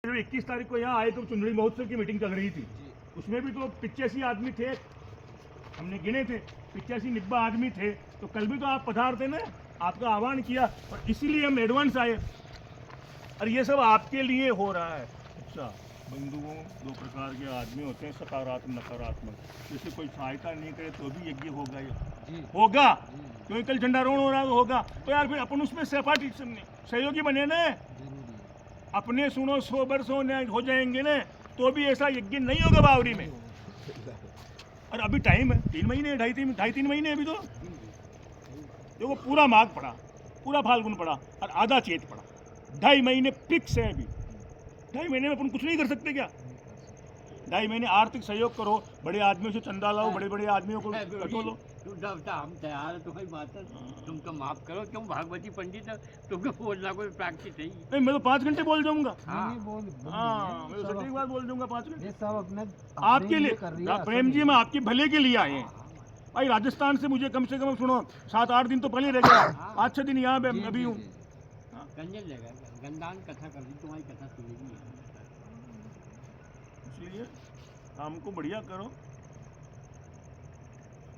जो 21 तारीख को यहाँ आए तो चुंदड़ी महोत्सव की मीटिंग चल रही थी, उसमें भी तो 85 आदमी थे, हमने गिने थे 85-90 आदमी थे। तो कल भी तो आप पधारते ना, आपका आह्वान किया और इसीलिए हम एडवांस आए। और ये सब आपके लिए हो रहा है। अच्छा, बंधुओं, दो प्रकार के आदमी होते हैं, सकारात्मक नकारात्मक। जैसे कोई सहायता नहीं करे तो भी यज्ञ होगा, ये होगा, क्योंकि कल झंडारोहण हो रहा है, होगा। तो यार फिर अपन उसमें सहयोगी बने ना, अपने सुनो 100 वर्ष हो जाएंगे ना, तो भी ऐसा यज्ञ नहीं होगा बावरी में। और अभी टाइम है, 3 महीने, ढाई तीन महीने अभी तो देखो, पूरा माघ पड़ा, पूरा फाल्गुन पड़ा और आधा चैत पड़ा, 2.5 महीने फिक्स है। अभी 2.5 महीने में अपन कुछ नहीं कर सकते क्या? 2.5 महीने आर्थिक सहयोग करो, बड़े आदमियों से चंदा लाओ, बड़े बड़े आदमियों को बटोलो। हम तैयार है, तुम्हारी बात है, तुमको माफ करो, तुम भागवती पंडित हो, तुमको बोलना कोई प्रैक्टिस है। नहीं, मैं तो 5 घंटे बोल जाऊंगा। हाँ, मैं तो सटीक बात बोल दूंगा, 5 घंटे सब अपने आपके लिए। प्रेम जी, मैं आपके भले के लिए आए हैं भाई। राजस्थान से मुझे कम से कम सुनो 7-8 दिन तो पहले रह गया, 5-6 दिन यहाँ अभी हूँ। गंजन जगह गंदान कथा कर दी, तुम्हारी कथा सुनेगी। इसलिए काम को बढ़िया करो।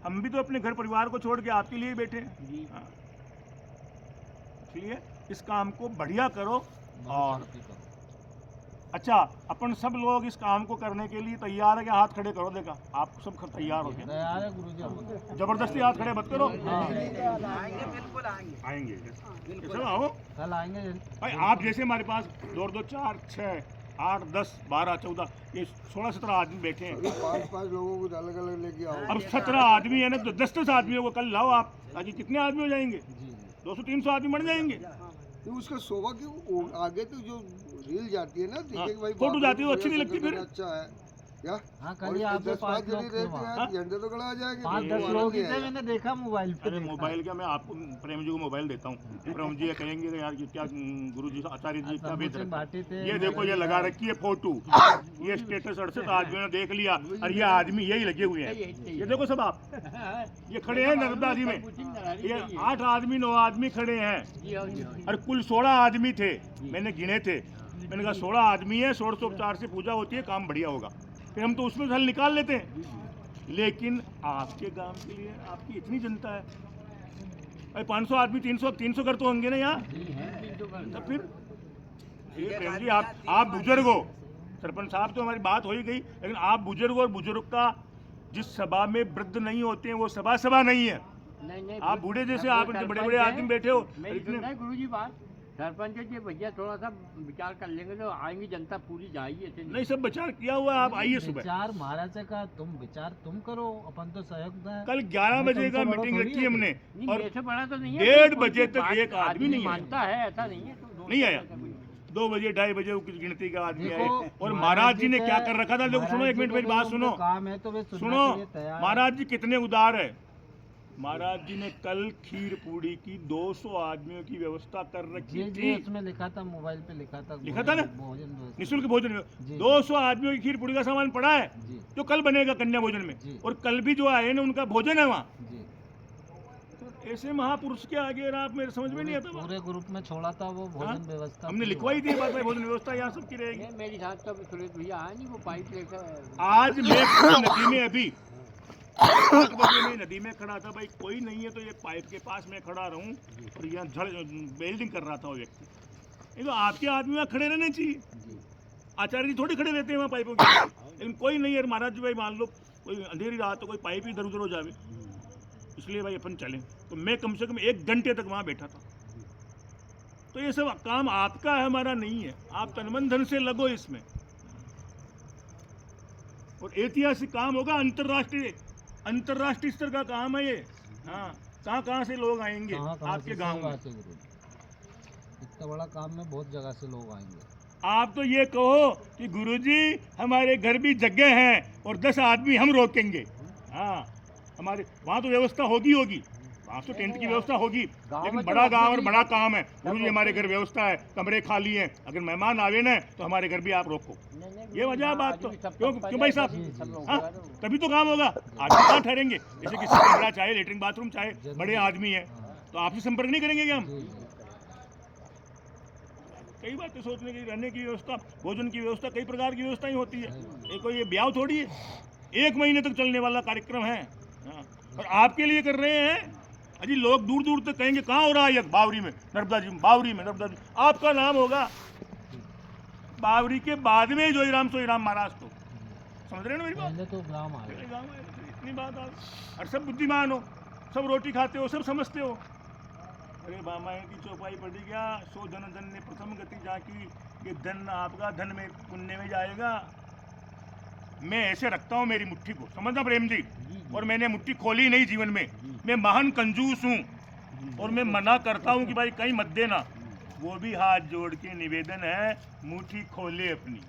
हम भी तो अपने घर परिवार को छोड़ के आपके लिए बैठे हैं। हाँ। इसलिए इस काम को बढ़िया करो। और अच्छा, अपन सब लोग इस काम को करने के लिए तैयार है क्या? हाथ खड़े करो, देखा आप सब तैयार हो गए? तैयार है गुरुजी। जबरदस्ती हाथ खड़े मत करो। आएंगे, बिल्कुल आएंगे। चलो आओ, कल आएंगे भाई। आप जैसे हमारे पास 2, 4, 6, 8, 10, 12, 14, ये 16-17 आदमी बैठे हैं। 5-5 लोगों को अलग अलग लेके आओ। अब 17 आदमी है ना, तो 10-10 आदमियों को कल लाओ आप, ताकि कितने आदमी हो जाएंगे? 200-300 आदमी बन जाएंगे। तो उसका शोभा क्यों आगे तो जो रील जाती है ना, देखिए भाई फोटो जाती है, वो अच्छी नहीं लगती फिर। अच्छा है क्या? हाँ, कल आप 10-5 जने रहते हैं, झंडे तो गड़ा जाएंगे। 5-10 लोग ही थे, मैंने देखा मोबाइल पे। अरे मोबाइल क्या, मैं आपको प्रेम जी को मोबाइल देता हूँ। प्रेम जी कहेंगे कि यार ये क्या गुरु जी आचार्य जी क्या भेज रहे, ये देखो ये लगा रखी है फोटो, ये स्टेटस 68 आदमियों ने देख लिया और ये आदमी यही लगे हुए हैं। ये देखो सब आप, ये खड़े हैं नर्मदा जी में, ये 8 आदमी 9 आदमी खड़े हैं और कुल 16 आदमी थे, मैंने गिने थे। मैंने कहा 16 आदमी है, 16उपचार से पूजा होती है, काम बढ़िया होगा। फिर हम तो उसमें हल निकाल लेते हैं। लेकिन आपके गांव के लिए आपकी इतनी जनता है भाई, 500 आदमी 300 घर तो होंगे ना यहाँ। तो फिर प्रेम जी, आप बुजुर्ग हो, सरपंच साहब तो हमारी बात हो ही गई, लेकिन आप बुजुर्ग, और बुजुर्ग का जिस सभा में वृद्ध नहीं होते हैं वो सभा नहीं है। नहीं, आप बूढ़े जैसे आप बड़े आदमी बैठे हो। गुरु जी बात, सरपंच जी भैया थोड़ा सा विचार कर लेंगे तो आएंगी, जनता पूरी जाएगी। ऐसे नहीं, सब विचार किया हुआ है, आप आइए सुबह। विचार महाराज का विचार तुम करो, अपन तो सहयोग है। कल 11 बजे का मीटिंग रखी है हमने, और ऐसे बड़ा तो नहीं है, 1:30 बजे तक एक आदमी नहीं मानता है, ऐसा नहीं है, नहीं आया। 2 बजे 2:30 बजे किस गिनती का आदमी आए। और महाराज जी ने क्या कर रखा था, देखो सुनो, 1 मिनट मेरी बात सुनो, काम है तो वे सुनो। महाराज जी कितने उदार है। महाराज जी ने कल खीर पूड़ी की 200 आदमियों की व्यवस्था कर रखी थी। उसमें लिखा था, मोबाइल पे लिखा था ना, निःशुल्क भोजन। 200 आदमियों की खीर पूड़ी का सामान पड़ा है जो कल बनेगा कन्या भोजन में, और कल भी जो आए ना उनका भोजन है वहाँ। तो ऐसे महापुरुष के आगे आप मेरे समझ में नहीं आता। पूरे ग्रुप में छोड़ा था वो भोजन व्यवस्था, हमने लिखवाई थी बात, भोजन व्यवस्था यहाँ सबकी रहेगी। मेरी साथ तो सुरेश भैया आया नहीं, वो पाइप लेकर। आज मैं नदी में अभी 8 बजे में नदी में खड़ा था भाई, कोई नहीं है तो ये पाइप के पास में खड़ा रहूं, और यहाँ वेल्डिंग कर रहा था वो व्यक्ति। ये तो आपके आदमी वहाँ खड़े रहने चाहिए, आचार्य जी थोड़ी खड़े रहते हैं वहाँ पाइपों के, लेकिन कोई नहीं है। महाराज जी भाई, मान लो कोई अंधेरी रात तो कोई पाइप इधर उधर हो जावे, इसलिए भाई अपन चलें। तो मैं कम से कम 1 घंटे तक वहाँ बैठा था। तो ये सब काम आपका है, हमारा नहीं है। आप तन मन धन से लगो इसमें, और ऐतिहासिक काम होगा, अंतरराष्ट्रीय स्तर का काम है ये। हाँ, कहाँ से लोग आएंगे आपके गांव में? इतना बड़ा काम में बहुत जगह से लोग आएंगे। आप तो ये कहो कि गुरुजी हमारे घर भी जगह है और 10 आदमी हम रोकेंगे। हाँ, हमारे वहाँ तो व्यवस्था होगी, वहाँ तो टेंट की व्यवस्था होगी, लेकिन बड़ा गांव और बड़ा काम है। गुरुजी हमारे घर व्यवस्था है, कमरे खाली हैं, अगर मेहमान आवे ना तो हमारे घर भी आप रोको। ये वजह बात तो क्यों भाई साहब? हाँ, तभी तो काम होगा। आदमी कहाँ ठहरेंगे? जैसे किसी कमरा चाहे, लेटरिन बाथरूम चाहे, बड़े आदमी है तो आपसे संपर्क नहीं करेंगे क्या हम? कई बातें सोचने की, रहने की व्यवस्था, भोजन की व्यवस्था, कई प्रकार की व्यवस्था ही होती है। ये कोई ये ब्याह थोड़ी है, 1 महीने तक चलने वाला कार्यक्रम है। हाँ, और आपके लिए कर रहे हैं। अजी लोग दूर दूर तक कहेंगे कहाँ हो रहा है ये, बावरी में नर्मदा जी, बावरी में नर्मदा जी, आपका नाम होगा बावरी के बाद में जोईराम सोईराम महाराज। तो समझ रहे हो ना मेरी बात? पहले तो ग्राम आए। पहले गाँव में इतनी बात आ, और सब बुद्धिमान हो, सब रोटी खाते हो, सब समझते हो। अरे रामायण की चौपाई पढ़ी क्या, सो धन धन ने प्रथम गति जाकी, ये धन आपका धन में पुण्य में जाएगा। मैं ऐसे रखता हूँ मेरी मुट्ठी को, समझना प्रेम जी। और मैंने मुट्ठी खोली नहीं जीवन में, मैं महान कंजूस हूँ। और मैं मना करता हूँ कि भाई कहीं मत देना, वो भी हाथ जोड़ के निवेदन है, मुट्ठी खोले अपनी।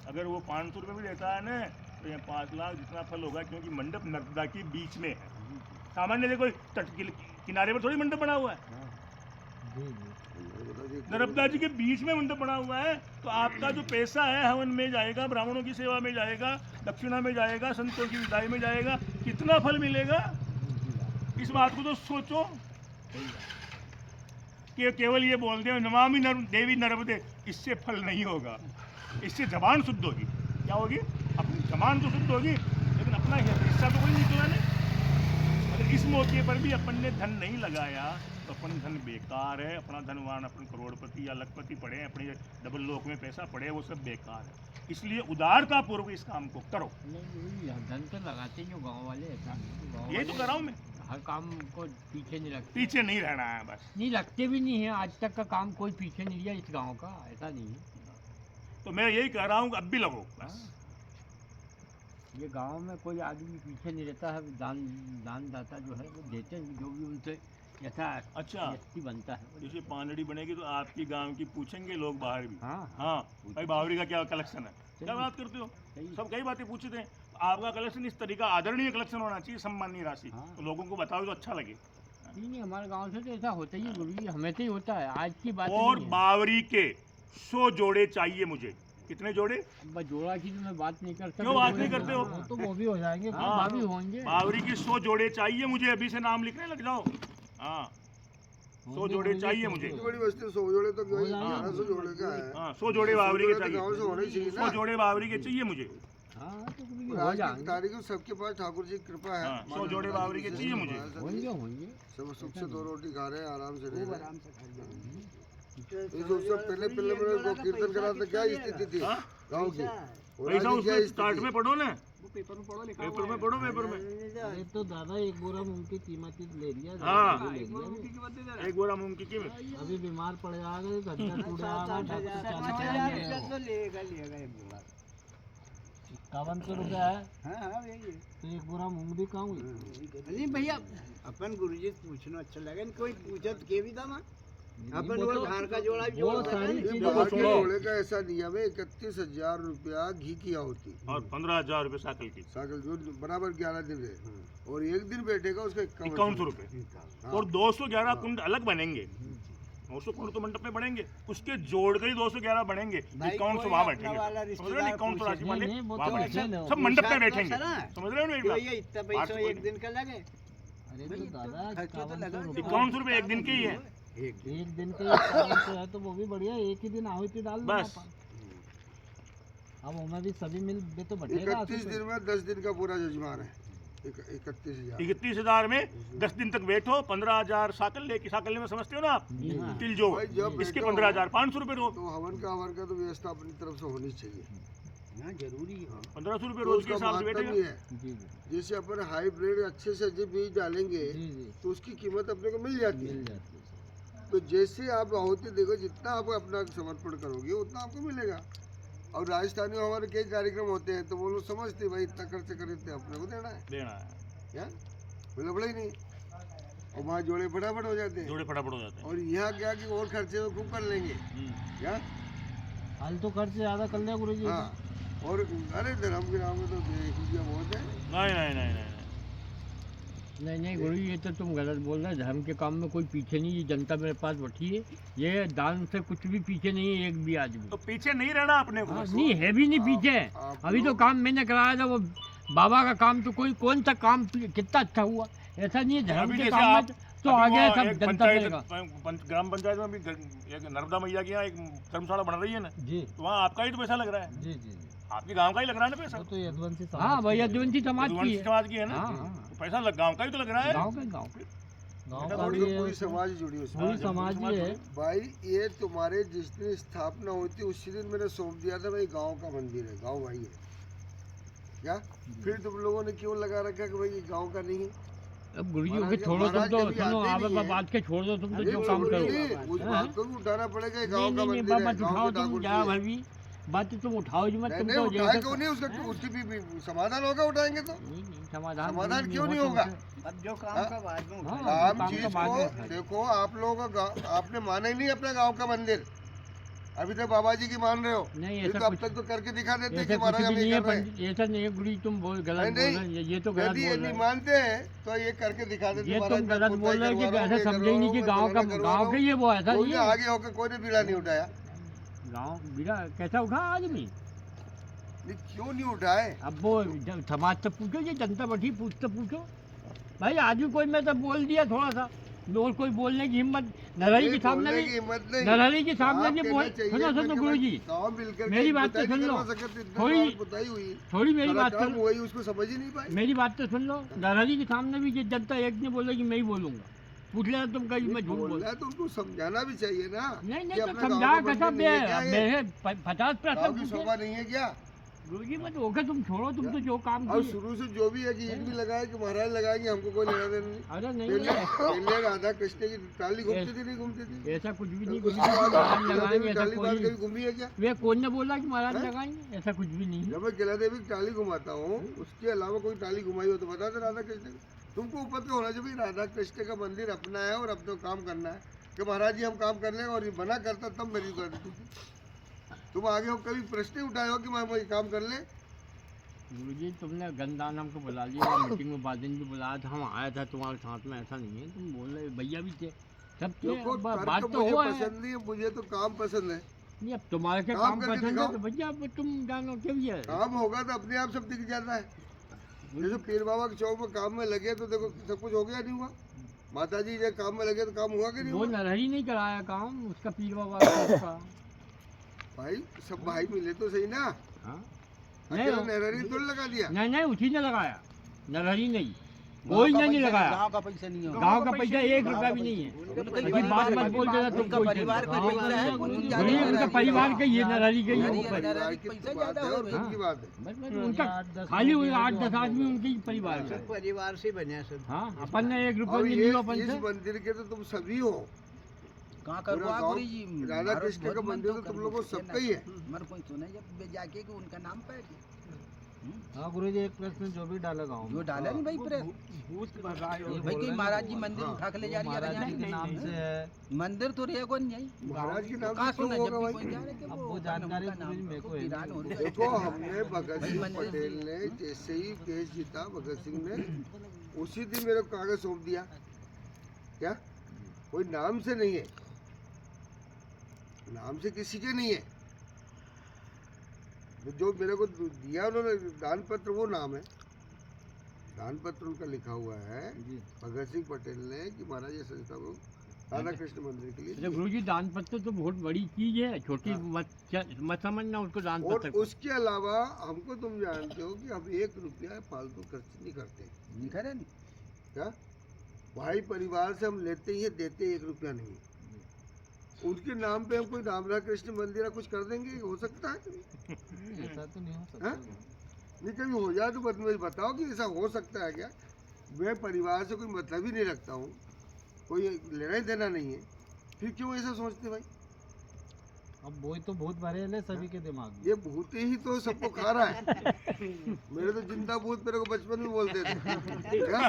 अगर वो 500 रुपये भी देता है ना, तो यहाँ 5 लाख जितना फल होगा, क्योंकि मंडप नर्मदा के बीच में है। सामान्य देखो तट के किनारे पर थोड़ी मंडप बना हुआ है, नर्मदा जी के बीच में मंडप बना हुआ है। तो आपका जो पैसा है हवन में जाएगा, ब्राह्मणों की सेवा में जाएगा, दक्षिणा में जाएगा, संतों की विदाई में जाएगा, कितना फल मिलेगा इस बात को तो सोचो। कि केवल ये बोल दे नमामि देवी नर्मदे, इससे फल नहीं होगा। इससे जबान शुद्ध होगी, क्या होगी, अपनी जबान तो शुद्ध होगी, लेकिन अपना हिस्सा तो कोई निकला नहीं। अगर इस मौके पर भी अपन ने धन नहीं लगाया तो अपन धन बेकार है। अपना धनवान, अपन करोड़पति या लखपति पड़े, अपने डबल लोक में पैसा पड़े, वो सब बेकार है। इसलिए उदारता पूर्वक इस काम को करो। नहीं, धन तो लगाते ही हो गाँव वाले, ऐसा गाँव ये तो वाले कर रहा हूँ मैं, हर काम को पीछे नहीं लगते, पीछे नहीं रहना है बस। नहीं लगते भी नहीं है। आज तक का काम कोई पीछे नहीं लिया इस गांव का, ऐसा नहीं है। तो मैं यही कह रहा हूँ कि अब भी लगो बस। ये गांव में कोई आदमी पीछे नहीं रहता है। दानदाता जो है वो देते हैं, जो भी उनसे यथा अच्छा, शक्ति बनता है। जैसे पानड़ी बनेगी तो आपकी गांव की पूछेंगे लोग बाहर भी, हाँ हाँ भाई बावरी का क्या कलेक्शन है, क्या बात करते हो, सही। सब कई बातें पूछते हैं। आपका कलेक्शन इस तरीका आदरणीय कलेक्शन होना चाहिए, सम्माननीय राशि। हाँ। तो लोगों को बताओ तो अच्छा लगे। नहीं, हमारे गांव से तो ऐसा होता ही है गुरु जी, हमें से ही होता है, आज की बात और नहीं है। बावरी के 100 जोड़े चाहिए मुझे। कितने जोड़े? अब जोड़ा की तो मैं बात नहीं कर सकता। क्यों बात नहीं करते हो? तो वो भी हो जाएंगे। हाँ। भाभी होंगे। बावरी के 100 जोड़े चाहिए मुझे, अभी से नाम लिखने लग जाओ। हाँ 100 जोड़े चाहिए मुझे। इतनी बड़ी बस्ती 100 जोड़े तो हो जाएंगे। 1100 जोड़े का है। हाँ 100 जोड़े बावरी के गाँव से चाहिए, होने चाहिए 100 ना। जोड़े बावरी के चाहिए मुझे। हाँ तो गुरु जी और हो आज की जाएंगे, तारीख में सबके पास ठाकुर जी की कृपा है। हाँ, 100 जोड़े बावरी के चाहिए मुझे। होंगे होंगे। सब सुख से 2 रोटी खा रहे हैं, आराम से रह रहे हैं। इस इस उससे पहले पहले मेरे को कीर्तन करा तो क्या स्थिति थी हाँ? गाँव की, और पैसा आगे क्या उसमें स्टार्ट स्थिति? में पढ़ो ना, पेपर में पढ़ो, लिखा पेपर में पढ़ो, पेपर में। ये तो दादा एक बोरा मूंग की कीमत ही ले लिया। हाँ। ले लिया। एक बोरा मूंग की कीमत। अभी बीमार पड़ जाएगा, गड्ढा टूट जाएगा, तो लेगा एक बोला। 5100 रुपया है, हाँ यही है। तो एक बोरा मूंग भी कहाँ हुई? नहीं भैया, अपन गुरुजी से पूछना अच्छा लगा, कोई पूछा तो के भी था अपन वो वो तो- धान का जोड़ा वो सारी ये चीजें बाहर के सुनो। जोड़े का ऐसा नियम है, 31,000 रुपया घी की होती और 15,000 रुपये साइकिल की, साइकिल जो बराबर 11 दिन है, और एक दिन बैठेगा उसका 5100 रुपये। हाँ। और 211 कुंड अलग बनेंगे, 200 कुंड तो मंडप में बढ़ेंगे, उसके जोड़ के ही 211 बढ़ेंगे। भाई 5100 कोई वहाँ अपना बैठेंगे, वाला समझ रहे हो? रिश्तेदार 5100 राशि वाले नहीं, वो वहाँ तो बैठेंगे, ऐसे सब मंडप पे पूछा बैठेंगे, तो सर। समझ रहे हो ना मेरी भैया बात? इतना पैसा एक दिन का लगे, अरे तो दादा खर्चा तो लगा। 5100 रुपये एक दिन के ही है। एक दिन। एक दिन के 5100 है तो वो भी बढ़िया, एक ही दिन आहुति डाल देना बस। अपन। अब उनमें भी सभी मिल बे तो बटेगा। 31 दिन में 10 दिन का पूरा जजमान है। 31,000। 31,000 में 10 दिन तक बैठो, 15,000 साकल लेके, साकल में समझते हो ना आप, जी हाँ। तिल जो भाई जब इसके बैठो, 15,500 रुपये रोज, तो हवन का तो व्यवस्था अपनी तरफ से होनी चाहिए। हाँ जरूरी है। 1500 रुपये तो रोज के उसका हिसाब से महत्व बैठेगा। भी है। जी जी जैसे अपन हाइब्रिड अच्छे से अच्छे बीज डालेंगे जी जी तो उसकी कीमत अपने को मिल जाती मिल है। जाती है। तो जैसे आप आहुति देखो, जितना आप अपना समर्पण करोगे उतना आपको मिलेगा। और राजस्थानी में हमारे कई कार्यक्रम होते हैं, तो वो लोग समझते हैं भाई इतना खर्च करे थे अपने को देना है, देना है, क्या बोले ही नहीं, और वहाँ जोड़े फटाफट हो जाते हैं। जोड़े फटाफट हो जाते हैं। और यहाँ क्या कि और खर्चे वो खूब कर लेंगे, क्या फालतू खर्च ज्यादा कर लिया गुरु जी। हाँ। और अरे धर्म के नाम में तो बेखुदियाँ बहुत है। नहीं नहीं नहीं नहीं नहीं गुरु जी, ये तो तुम गलत बोल रहे हैं। धर्म के काम में कोई पीछे नहीं, ये जनता मेरे पास बैठी है, ये दान से कुछ भी पीछे नहीं है एक भी आदमी। तो पीछे नहीं रहना अपने को। हाँ, नहीं है भी नहीं पीछे। आप अभी तो लोग- काम मैंने कराया था, वो बाबा का काम तो कोई कौन सा काम कितना अच्छा हुआ, ऐसा नहीं है। धर्म अभी के जैसे काम में आप तो अभी आ गया वहाँ सब एक जनता पंचायत करेगा। ग्राम पंचायत में भी एक नर्मदा मैया के यहाँ एक धर्मशाला बन रही है ना, जी तो वहाँ आपका ही तो पैसा लग रहा है, जी जी आपके गांव का ही लग रहा है ना पैसा, वो तो यदुवंशी समाज हाँ भाई की है। यदुवंशी समाज की यदुवंशी है। समाज की है ना, हाँ हाँ तो पैसा गांव का ही तो लग रहा है। गाँव के गाँव के गाँव ऐसा का थोड़ी भी तो है पूरी उसमें। समाज जुड़ी उसमें। पूरी हाँ, समाज समाज ही है। जुड़ी। भाई ये तुम्हारे जिस दिन स्थापना हुई थी उसी दिन मैंने सौंप दिया था भाई गांव का मंदिर है, गांव भाई है क्या? फिर तुम लोगों ने क्यों लगा रखा कि भाई ये गांव का नहीं है? अब गुरुजी महाराज के छोड़ो तुम महाराज तो कभी सुनो आते आप नहीं है। बात के छोड़ दो तुम तो अरे जो काम छोड़ो करो नहीं, उस हाँ? बात को भी उठाना पड़ेगा, ये गांव नहीं का नहीं मंदिर है, मत गांव उठाओ के तुम ठाकुर जा जी है। भाई बात तो तुम उठाओ जी मत नहीं तुम नहीं तो उठाए जैसे क्यों नहीं, उसकी भी समाधान होगा, उठाएंगे तो नहीं नहीं समाधान समाधान क्यों नहीं तो होगा? उसे- अब जो काम हाँ? का बाद में हाँ, उठाएंगे। काम काम चीज तो बाद में को उठाएंगे। देखो, आप लोगों का आपने माना ही नहीं अपना गांव का मंदिर, अभी तक बाबा जी की मान रहे हो, नहीं फिर ऐसा तो अब कुछ तक तो करके दिखा देते ऐसा कि कुछ महाराज भी हम नहीं ये है कर रहे हैं। ऐसा नहीं है गुरुजी तुम गलत नहीं, बोल रहे हो ये तो गलत यदि ये बोल नहीं रहे हो मानते हैं तो ये करके दिखा देते ये महाराज तुम मैं गलत पुताई बोल रहे हो कि करवा रहा हूँ, ऐसा मैं समझे ही नहीं कि करवा रहा हूँ, गांव का मैं करवा गांव रहा का हूँ। ये वो ऐसा कोई नहीं ने है आगे होकर कोई ने बीड़ा नहीं उठाया। गांव बिना कैसा उठा आदमी नहीं, क्यों नहीं उठाए? अब वो समाज से पूछो ये जनता बैठी पूछते पूछो भाई आदमी कोई मैं तो बोल दिया थोड़ा सा और कोई बोलने की हिम्मत नरहरी के सामने बोलने भी की हिम्मत नहीं, नरहरी के सामने आप भी कहना बोल चाहिए, सुनो सुनो मैंने गुरुजी कहा, गाँव मिलकर मेरी के बात तो पुताई सुन नहीं लो। करवा सकते, इतने थोड़ी- बार पुताई हुई, थोड़ी मेरी सारा बात काम सुन हुआ ही, उसको समझ ही नहीं पाए। मेरी बात तो सुन लो नरहरी के सामने भी ये जनता एक ने बोला कि मैं ही बोलूंगा पूछ लेना तुम कहीं मैं झूठ बोल बोल रहा है तो उनको समझाना भी चाहिए ना। नहीं कि नहीं तो अपना गाँव समझा का कैसा मंदिर नहीं है क्या ये? 50% गाँव की पूछे शोभा नहीं है क्या? गुरुजी मत होगा तुम छोड़ो तुम तो जो काम और किए शुरू से जो भी है कि ईट भी लगाए कि महाराज लगाएंगे, हमको कोई लेना देना नहीं। अरे नहीं पहले नहीं, पहले राधा कृष्ण की टाली घूमती थी नहीं घूमती थी? ऐसा कुछ भी नहीं उसके गुरुजी बाद महाराज किला लगाएंगे देवी ऐसा टाली बांध कोई कभी घूमी है क्या? वे कौन ने बोला कि महाराज हैं? लगाएंगे ऐसा कुछ भी नहीं है जब मैं किला देवी की टाली घुमाता हूँ, उसके अलावा कोई टाली घुमाई हो तो बता दे राधा कृष्ण की। तुमको ऊपर तो होना चाहिए राधा कृष्ण का मंदिर अपना है और अपना काम करना है कि महाराज जी हम काम कर लेंगे, और ये बना करता तब मेरी कर देती। तुम आगे हो कभी प्रश्न ही उठाए हो कि मैं ये काम कर ले? गुरुजी तुमने गंदान हमको बुला लिया मीटिंग में बाद दिन भी बुलाया था हम आया था तुम्हारे साथ में ऐसा नहीं है तुम बोल रहे भैया भी थे सब थे देखो बात तर्क तो मुझे हुआ है पसंद नहीं है, मुझे तो काम पसंद है। नहीं अब तुम्हारे के काम काम करके पसंद है दिखाओ। तो भैया अब तुम जानो क्या भी है काम होगा तो अपने आप सब दिख जाता है। जैसे पीर बाबा के चौक में काम में लगे तो देखो सब कुछ हो गया नहीं हुआ? माता जी जब काम में लगे तो काम हुआ कि नहीं वो हुआ? नरहरी नहीं कराया काम उसका पीर बाबा का भाई सब भाई मिले तो सही ना, हाँ? अकेला नहीं नहरी थोड़ी लगा दिया। नहीं नहीं उसी ने लगाया नरहरी नहीं कोई ने नहीं लगाया गाँव का पैसा नहीं होगा। गांव का पैसा 1 रुपया भी नहीं है अभी बात मत बोल देना तुम उनका कोई परिवार का पैसा है, उनकी ज्यादा नहीं, उनका नरहरी परिवार है। का ही है नरहरी का ही है नरहरी वो है, परिवार। नरहरी की पैसा तो बात ज्यादा है और होगा। खुद की बात है। बस उनका 8-10 खाली लोग हैं 8-10 जो आदमी उनके ही परिवार का है। परिवार से बने हैं सब। हाँ अपन ने 1 रुपया और नहीं ये लिया अपन इस से मंदिर के तो तुम सभी हो, कहाँ पूरा करवा गाँव गुरु जी राधा कृष्ण का मंदिर तो तुम लोगों सबका ही है। मर कोई सुना जब जाके कि उनका नाम पे हाँ गुरु जी एक प्रश्न जो भी डाला गाँव जो में डाला नहीं भाई प्रेस ये भाई बोल कि रहे हैं महाराज ना जी वो- मंदिर हाँ, उठा के ले वो जा रही महाराज है जी के नाम से है। मंदिर तो रहे कौन नहीं महाराज के नाम कहाँ से क्यों सुना जब होगा भी भाई? कोई जा रहे थे अब वो जानकारी उनका गुरु जी नाम मेरे तो को है वीरान नहीं। हो रही है। देखो हमने भगत भाई सिंह मंदिर पटेल ने जैसे ही केस जीता, भगत सिंह ने उसी दिन मेरे को कागज सौंप दिया। क्या कोई नाम से नहीं है, नाम से किसी के नहीं है, तो जो मेरे को दिया उन्होंने दान पत्र वो नाम है, दान पत्र उनका लिखा हुआ है जी भगत सिंह पटेल ने कि महाराज ये संस्था को राधा कृष्ण मंदिर के लिए अरे दिया। गुरु जी दान पत्र तो बहुत बड़ी चीज है छोटी हाँ। मत समझना उसको दान और पत्र को। उसके अलावा हमको तुम जानते हो कि हम 1 रुपया फालतू खर्च नहीं करते। नहीं करे नहीं क्या भाई परिवार से हम लेते ही है, देते 1 रुपया नहीं। उनके नाम पे हम कोई राधा कृष्ण मंदिर या कुछ कर देंगे, हो सकता है? ऐसा तो नहीं हो सकता हाँ? नहीं कभी हो जाए तो मुझे बताओ कि ऐसा हो सकता है क्या? मैं परिवार से कोई मतलब ही नहीं रखता हूँ, कोई लेना ही देना नहीं है, फिर क्यों ऐसा सोचते भाई? अब वही तो भूत भरे हैं सभी के दिमाग में। ये भूत ही तो सबको खा रहा है। मेरे तो जिंदा भूत मेरे को बचपन में बोलते थे। क्या?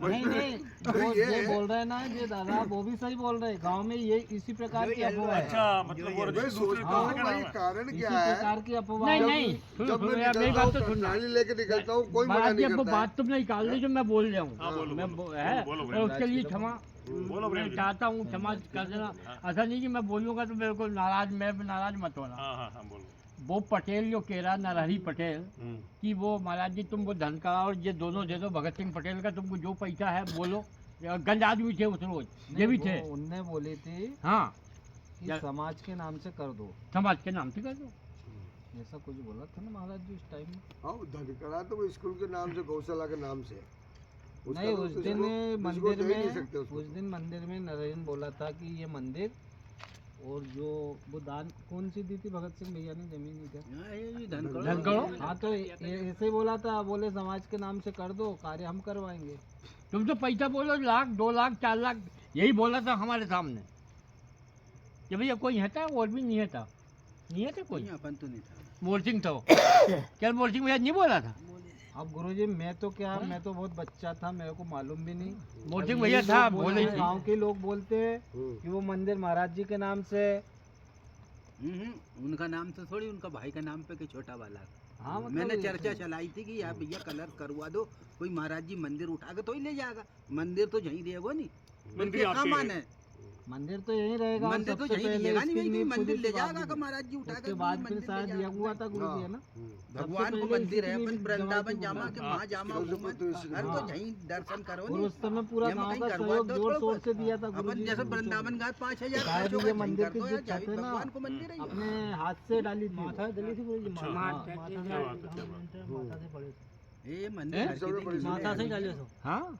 नहीं नहीं तो वो ये ये बोल रहे हैं ना ये दादा वो भी सही बोल रहे हैं गांव में ये इसी प्रकार की अफवाह है। अच्छा मतलब वो मैं दूसरे सोचता दूसरे हूँ के भाई नाम है। कारण इसी क्या है? प्रकार की अफवाह नहीं है। नहीं सुनो जब सुनो मैं यार मेरी निकलता बात हूँ तो सुनना प्रणाली लेके निकलता हूँ, कोई मना महाराज जी नहीं अब वो करता है। बात तुमने निकाल दी जो मैं बोल रहा हाँ, हूँ बोलो, मैं बोलो, है बोलो, और बोलो। उसके लिए क्षमा बोलो मैं प्रेम जी। चाहता हूँ क्षमा कर देना ऐसा नहीं कि मैं बोलूँगा तो मेरे को नाराज मत होना। हाँ हाँ हाँ बोलो। वो पटेल जो कह रहा नरहरी पटेल हम्म। कि वो महाराज जी तुम वो धन का और ये दोनों दे दो भगत सिंह पटेल का तुमको जो पैसा है बोलो गंज आदमी थे उस रोज, ये भी थे। उनने बोली थी हाँ, कि या- समाज के नाम से कर दो, समाज के नाम से कर दो। ऐसा कुछ बोला था ना महाराज जी उस टाइम में। हाँ धनकड़ा तो वो स्कूल के नाम से, गौशाला के नाम से। उसका नहीं तो उस किसी दिन को- किसी को मंदिर दे ही नहीं में, सकते उसको। उस दिन मंदिर में नरेंद्र बोला था कि ये मंदिर और जो वो दान कौन सी दी थी भगत सिंह भैया ने जमीन ही क्या। हाँ, ये धनकड़ो धनकड़ो? हाँ तो ऐसे ही बोला था, बोले समाज के नाम से कर दो, कार्य हम करवाएंगे। तुम तो पैसा बोलो, लाख 2 लाख 4 लाख, यही बोला था हमारे सामने कि भैया कोई है था और भी नहीं है था, नहीं है था कोई। नहीं, अपन तो नहीं था। मोर सिंह था वो। क्या मोर सिंह भैया नहीं बोला था? अब गुरुजी मैं तो क्या, मैं तो बहुत बच्चा था, मेरे को मालूम भी नहीं। मोर सिंह भैया था, बोले थे। गांव के लोग बोलते हैं हम्म। कि वो मंदिर महाराज जी के नाम से। उनका नाम तो थोड़ी, उनका भाई का नाम पे कि छोटा वाला। हाँ मतलब मैंने चर्चा चलाई थी कि यार भैया कलर करवा दो, कोई महाराज जी मंदिर उठा के तो ही ले जाएगा, मंदिर तो यहीं रहेगा नहीं। मंदिर क्या आपके- मान है, मंदिर तो यहीं रहेगा। और मंदिर तो सबसे यहीं पहले रहेगा नहीं, इसकी भाई नींव मंदिर खुदी ले थी जाएगा बाद का में। महाराज जी उठा के उसके बाद फिर मंदिर ले शायद जाएगा। दिया हुआ था गुरुजी है ना। भगवान को पहले मंदिर है, इसकी अपन नींव वृंदावन जमाई जामा थी के गुरुजी। वहाँ जामा हाँ, घूमन, तो हर हाँ। तो यहीं दर्शन करो और नहीं। उस समय पूरा ये गांव कहीं का करवा सहयोग दो, जोर थोड़ा शोर से दिया था अपन गुरुजी। जैसे वृंदावन घाट 5000 शायद खर्च ये होगा, मंदिर कर की दो जो यार, छत है ना, भगवान को मंदिर है ये। अपने हाथ से डाली थी। अच्छा। ये मंदिर हर सबसे बड़ी किसी माथा से ही ने- डाले सो। हाँ,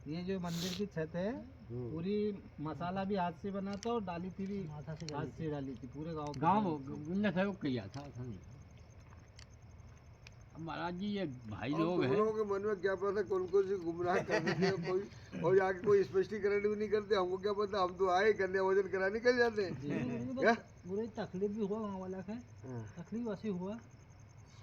ये जो मंदिर की छत है पूरी मसाला भी हाथ से बना था और डाली थी भी हाथ से डाली थी पूरे गांव गाँव उनने सहयोग किया था, ऐसा नहीं। अब महाराज जी ये भाई अब लोग तुम हैं। लोगों के मन में क्या पता कौन कौन सी गुमराह कर देते हैं कोई, और आगे कोई स्पष्टीकरण भी नहीं करते। हमको क्या पता, हम तो आए कन्या भोजन कराने निकल जाते हैं। क्या? बुरी तकलीफ भी हुआ वहाँ वाला है, तकलीफ ऐसी हुआ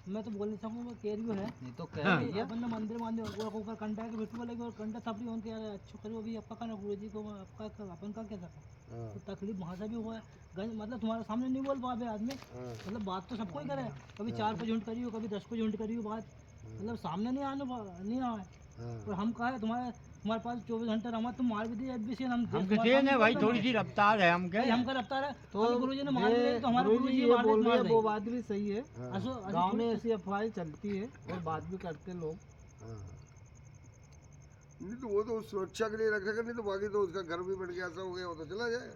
मैं तो बोल नहीं सकूँगा, कह रही है नहीं तो कह हाँ। रही है। अपन ने मंदिर मांदे ऊपर कंटा के बिट्टू वाले और कंटा थपड़ी उनके यार अच्छो करो अभी आपका का ना गुरु जी को आपका अपन का क्या सका। हाँ, तो तकलीफ वहाँ से भी हुआ है। मतलब तुम्हारे सामने नहीं बोल पाए आदमी, हाँ, मतलब बात तो सबको ही करे, कभी 4 पे झुंड करी हो, कभी 10 पे झुंड करी हो बात, मतलब सामने नहीं नहीं आए। हाँ। और हम कहा है तुम्हारे पास 24 घंटे रहा, तुम मार भी दिए एडमिशन हम हम किसी ने भाई थोड़ी सी रफ्तार है, हम क्या हम का रफ्तार है तो तो गुरुजी ने मार दिया तो हमारे गुरुजी गुरुजी ये मार बोल रहे हैं, वो देंगे। बात भी सही है। हाँ, गांव में ऐसी अफवाहें चलती है और बात भी करते लोग। हाँ। नहीं तो वो तो सुरक्षा के लिए रखेगा, नहीं तो बाकी तो उसका घर भी बन गया, ऐसा हो गया, वो तो चला जाए।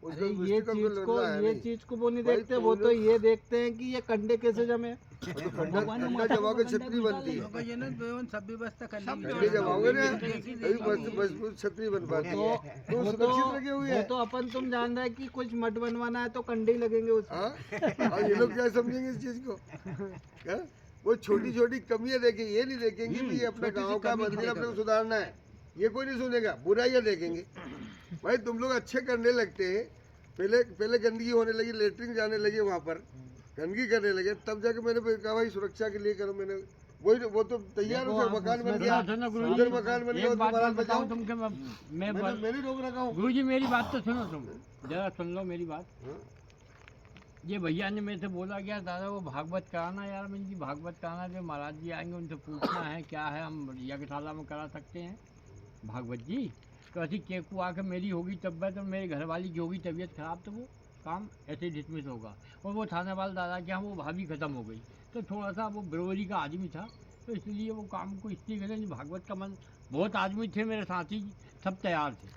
उसका अरे ये मिस्त्री का कोई चीज को लड़ना है ये नहीं। चीज को वो नहीं भाई देखते, वो तो ये देखते हैं कि ये कंडे कैसे जमे। तो खड्डा भगवान ने खड्डा माथा जमा को के छतरी कंडा बनती है। लोगों को ये ना सब व्यवस्था करनी खड्डे जमाओगे ना तभी मजबूत छतरी बन पाती तो है। तो वो सुरक्षित लगे हुए वो हैं। तो अपन तुम जान रहे हैं कि कुछ मठ बनवाना है तो कंडे ही लगेंगे उसमें। हाँ, और ये लोग क्या समझेंगे इस चीज को? क्या? वो छोटी छोटी कमियां देखेंगे, ये नहीं देखेंगे कि ये अपने छोटी सी गांव का कमी मंदिर खड़ी अपने को करो। सुधारना है, ये कोई नहीं सुनेगा, बुराइयां देखेंगे। भाई तुम लोग अच्छे करने लगते हैं, पहले गंदगी होने लगी, लेटरिन जाने लगे, वहाँ पर गंदगी करने लगे, तब जाके मैंने फिर कहा भाई सुरक्षा के लिए करो। मैंने वो तो तैयार देखो, उधर आप मकान बन उसमें गया, सुनो गुरुजी, उधर मकान बन गया, एक बात दोबारा मैं बताऊं बचाओ। तुमके, मैं मैंने रोक रखा हूँ। गुरुजी मेरी बात तो सुनो, तुम जरा सुन लो मेरी बात। हाँ? ये भैया ने मेरे से बोला क्या दादा वो भागवत कराना, यार मैंने जी भागवत कराना, जो महाराज जी आएंगे उनसे पूछना है क्या है, हम यज्ञशाला में करा सकते हैं भागवत जी। तो ऐसी केकू आके मेरी होगी तबियत, तो मेरे घर वाली की होगी तबीयत खराब, तो वो काम ऐसे डिसमिस होगा। और वो थाने वाला दादा के यहाँ वो भाभी खत्म हो गई, तो थोड़ा सा वो बरोबरी का आदमी था, तो इसलिए वो काम को इसलिए करें। भागवत का मन, बहुत आदमी थे मेरे साथी, सब तैयार थे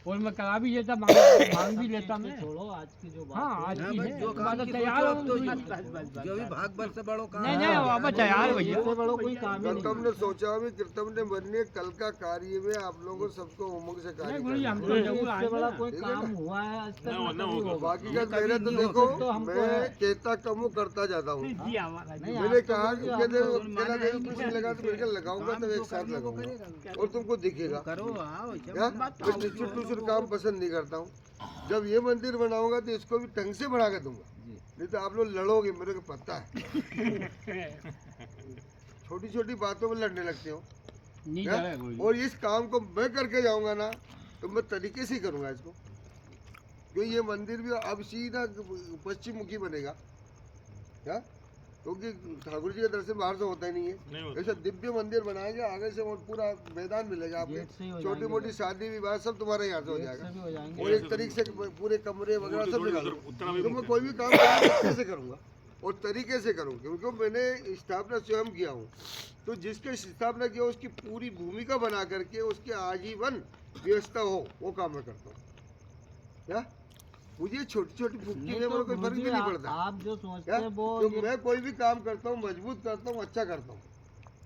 और मैं करा भी लेता, मांग भी लेता मैं। छोड़ो आज की जो बात हाँ है। आज हाँ की भाई, है, जो तो काम मैं की तैयार सोचो हूँ अब तो गुरुजी। जो भी भागवत से बड़ो काम नहीं नहीं अब मैं तैयार भैया। इससे बड़ो कोई काम ही कीर्तम नहीं। ने सोचा भी कीर्तम ने बनने कल का कार्य में आप लोगों को सबको उमंग से कार्य नहीं गुरुजी हम करना तो है। जरूर इससे आएंगे बड़ा ना। कोई ठीक है काम ना? हुआ है आज तक ना, ना ना कभी होगा। होगा। बाकी का कभी मेरा तो नहीं देखो, होगा। तो हमको मैं है। कहता कम हूँ, करता जाता हूँ। नहीं, मैंने आज तो कहा गुरुजी कि आप कहते लोग कहना माने देव नहीं कुछ कि लगा तो मेरे लगाऊंगा काम तब जो एक साथ करने को लगाऊंगा करेगा। और तुमको दिखेगा। करो हाँ वैसे क्या? बात मैं टुसुर टुसुर काम पसंद नहीं करता हूँ। जब ये मंदिर बनाऊंगा तो इसको भी ढंग से बना के दूंगा, नहीं तो आप लोग लड़ोगे, मेरे को पता है। छोटी छोटी बातों में लड़ने लगते हो। नहीं क्या? जाएगा गुरुजी। और इस काम को मैं करके जाऊंगा ना तो मैं तरीके से ही करूंगा इसको, क्योंकि ये मंदिर भी अब सीधा पश्चिम मुखी बनेगा। क्या? क्योंकि ठाकुर जी का दर्शन बाहर से होता ही नहीं नहीं है। होता। ऐसा दिव्य मंदिर बनाएंगे, आगे से और पूरा मैदान मिलेगा गेट से ही हो आपको, छोटी जाएंगे मोटी शादी विवाह सब तुम्हारे यहाँ से हो गेट जाएगा, से भी हो जाएंगे। और एक तरीके से पूरे कमरे वगैरह सब थोड़ी लगा उधर दूंगा। उत्तरा में तो मैं कोई भी काम करूंगा अच्छे से करूंगा। और तरीके से करूँ, क्योंकि मैंने स्थापना स्वयं किया हूँ। तो जिसके स्थापना किया उसकी पूरी भूमिका बना करके उसके आजीवन व्यवस्था हो, वो काम मैं करता हूँ। क्या मुझे छोटी छोटी फुटकी में मेरे कोई फर्क भी नहीं पड़ता। आप जो सोचते क्या? हैं वो तो ये मैं कोई भी काम करता हूँ मजबूत करता हूँ, अच्छा करता हूँ।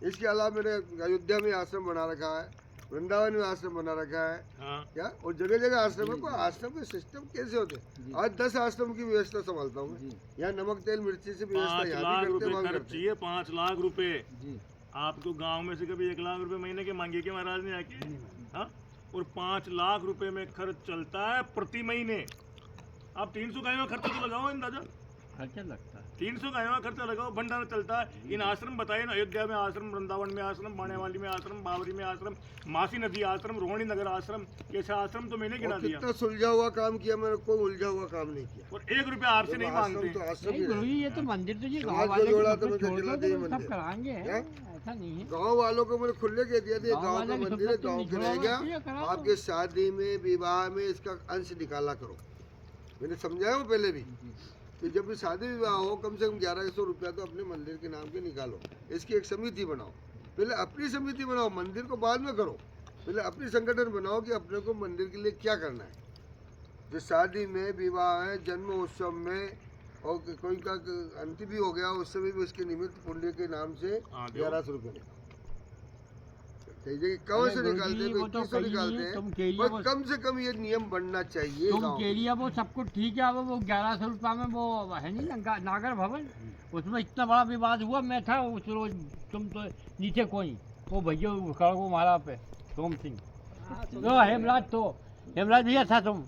इसके अलावा मैंने अयोध्या में आश्रम बना रखा है, वृंदावन में आश्रम बना रखा है। हाँ। क्या और जगह जगह आश्रम है। कोई आश्रम के सिस्टम कैसे होते हैं? जी। आज 10 आश्रम की व्यवस्था संभालता हूँ मैं। जी यहाँ नमक तेल मिर्ची से व्यवस्था 5 यहाँ लाख भी करते रुपए वहाँ भी खर्च करते हैं। चाहिए, 5 लाख रुपए। जी आपको गांव में से कभी 1 लाख रुपए महीने के मांगे के महाराज ने आके? हाँ? और 5 लाख रुपए में खर्च चलता है प्रति महीने। आप 300 गायों का खर्चा तो लगाओ अंदाजा, खर्चा लगता है। 300 गायों का खर्चा लगाओ, भंडारा चलता है। इन आश्रम बताइए ना, अयोध्या में आश्रम, वृंदावन में आश्रम, बाणेवाली में आश्रम, बावरी में आश्रम, मासी नदी आश्रम, रोहिणी नगर आश्रम, कैसे आश्रम तो मैंने गिना और दिया। कितना सुलझा हुआ काम किया मैंने, कोई उलझा हुआ काम नहीं किया। और 1 रुपया आपसे नहीं आश्रम मांगते। तो आश्रम नहीं ही गुरु रहे। जी, ये तो मंदिर तो ये समाज गाँव को वाले जोड़ा के तो मैं छोड़ जिला दो दे तो सब मंदिर। कराएंगे, क्या? ऐसा नहीं है। गांव वालों को मैंने खुले कह दिया था, ये गाँव गांव वाले का की मंदिर है, सुविधा गांव तुम के निकलवाओ, रहेगा। करा दो। आपके शादी में विवाह में इसका अंश निकाला करो। मैंने समझाया हूँ पहले भी कि जब भी शादी विवाह हो कम से कम 1100 रुपया तो अपने मंदिर के नाम के निकालो। इसकी एक समिति बनाओ, पहले अपनी समिति बनाओ, मंदिर को बाद में करो। पहले अपनी संगठन बनाओ कि अपने को मंदिर के लिए क्या करना है। जो शादी में, विवाह है, जन्म उत्सव में, और कोई का अंतिम भी हो गया उस समय भी उसके निमित्त पुण्य के नाम से हाँ, दो। 1100 रुपये निकालो। कई जगह कहाँ से अरे गुरु निकालते जी, हैं, वो तो 2100 कहीं निकालते नहीं, हैं। तुम केलिया पर वो- कम से कम ये नियम बनना चाहिए तुम गाँव के में। लिए वो सब कुछ ठीक है। अब वो 1100 रुपया में वो है नहीं ना नागर भवन, उसमें इतना बड़ा विवाद हुआ। मैं था उस रोज, तुम तो नीचे कोई वो भैया खड़गो मारा पे सोम सिंह, तो हेमराज भैया था तुम।